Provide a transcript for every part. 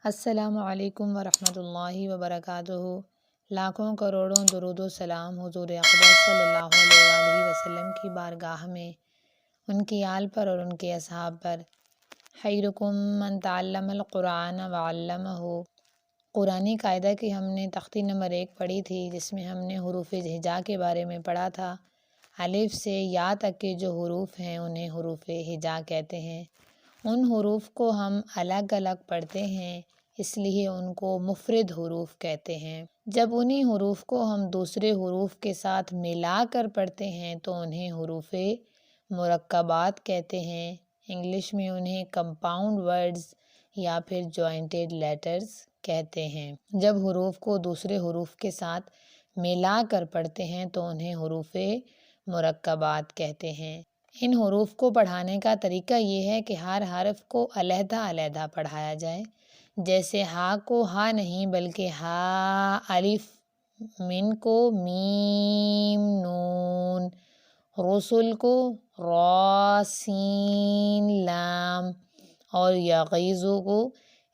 السلام علیکم ورحمۃ اللہ وبرکاتہ۔ لاکھوں کروڑوں درود و سلام حضور اقدس صلی اللہ علیہ وآلہ وسلم کی بارگاہ میں، ان کی آل پر اور ان کے اصحاب پر۔ خیرکم من تعلم القرآن وعلمہ۔ قرآنی قاعدہ کی ہم نے تختی نمبر 1 پڑھی تھی، جس میں ہم نے حروف ہجا کے بارے میں پڑھا تھا۔ الف سے یا تک کے جو حروف ہیں انہیں حروف ہجا کہتے ہیں۔ ان حروف کو ہم الگ الگ پڑھتے ہیں، اس لیے ان کو مفرد حروف کہتے ہیں۔ جب انہی حروف کو ہم دوسرے حروف کے ساتھ ملا کر پڑھتے ہیں تو انہیں حروف مرکبات کہتے ہیں۔ انگلش میں انہیں کمپاؤنڈ ورڈز یا پھر جوائنٹڈ لیٹرز کہتے ہیں۔ جب حروف کو دوسرے حروف کے ساتھ ملا کر پڑھتے ہیں تو انہیں حروف مرکبات کہتے ہیں۔ ان حروف کو پڑھانے کا طریقہ یہ ہے کہ ہر حرف کو علیحدہ علیحدہ پڑھایا جائے۔ جیسے ہا کو ہا نہیں بلکہ ہا، الف، من کو میم، نون، رسل کو را، سین، لام اور یغیظ کو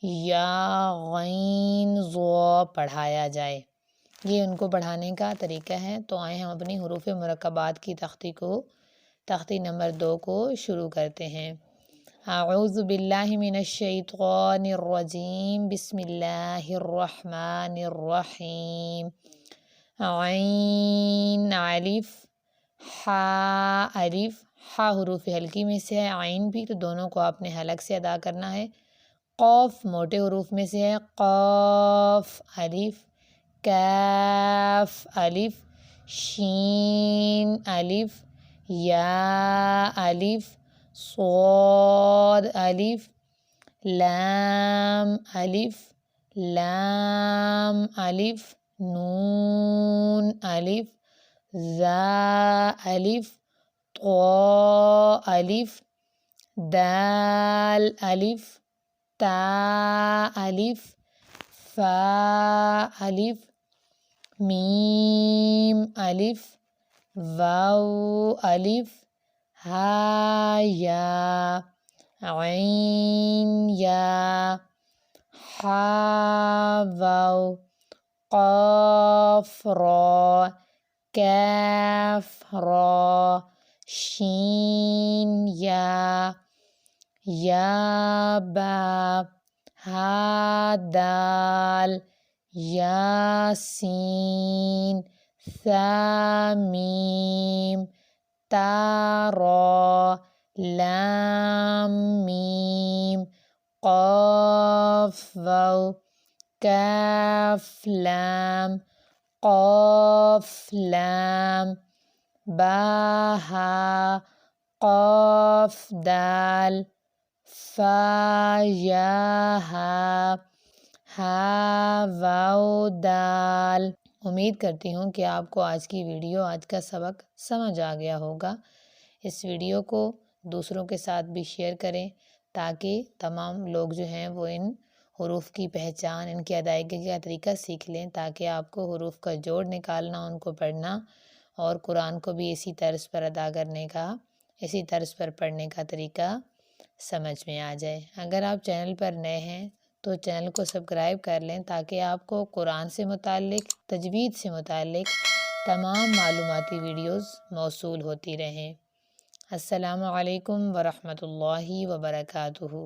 یا، غین، ضا پڑھایا جائے۔ یہ ان کو پڑھانے کا طریقہ ہے۔ تو آئیں ہم اپنی حروف مرکبات کی تختی نمبر 2 کو شروع کرتے ہیں۔ اعوذ باللہ من الشیطان الرجیم، بسم اللہ الرحمن الرحیم۔ عین، الف، حا، الف، حا حروف حلقی میں سے ہے، عین بھی، تو دونوں کو آپ نے حلق سے ادا کرنا ہے۔ قاف موٹے حروف میں سے ہے، قاف، الف، کاف، الف، شین، الف، یا، الف، صاد، الف، لام، الف، لام، الف، نون، الف، زا، الف، طا، الف، دال، الف، تا، الف، فا، الف، میم، الف، واو، الف، ہا، یا، عین، یا، حا، واو، قاف، را، کاف، را، شین، یا، یا، با، ہا، دال، یا، سین، ثا، میم، تا، را، لام، میم، قاف، واو، کاف، لام، قاف، لام، با، ہا، قاف، دال، فا، یا، ہا، ہا، واو، دال۔ امید کرتی ہوں کہ آپ کو آج کی ویڈیو، آج کا سبق سمجھ آ گیا ہوگا۔ اس ویڈیو کو دوسروں کے ساتھ بھی شیئر کریں تاکہ تمام لوگ جو ہیں وہ ان حروف کی پہچان، ان کی ادائیگی کا طریقہ سیکھ لیں، تاکہ آپ کو حروف کا جوڑ نکالنا، ان کو پڑھنا اور قرآن کو بھی اسی طرز پر ادا کرنے کا، اسی طرز پر پڑھنے کا طریقہ سمجھ میں آ جائے۔ اگر آپ چینل پر نئے ہیں تو چینل کو سبسکرائب کر لیں تاکہ آپ کو قرآن سے متعلق، تجوید سے متعلق تمام معلوماتی ویڈیوز موصول ہوتی رہیں۔ السلام علیکم ورحمۃ اللہ وبرکاتہ۔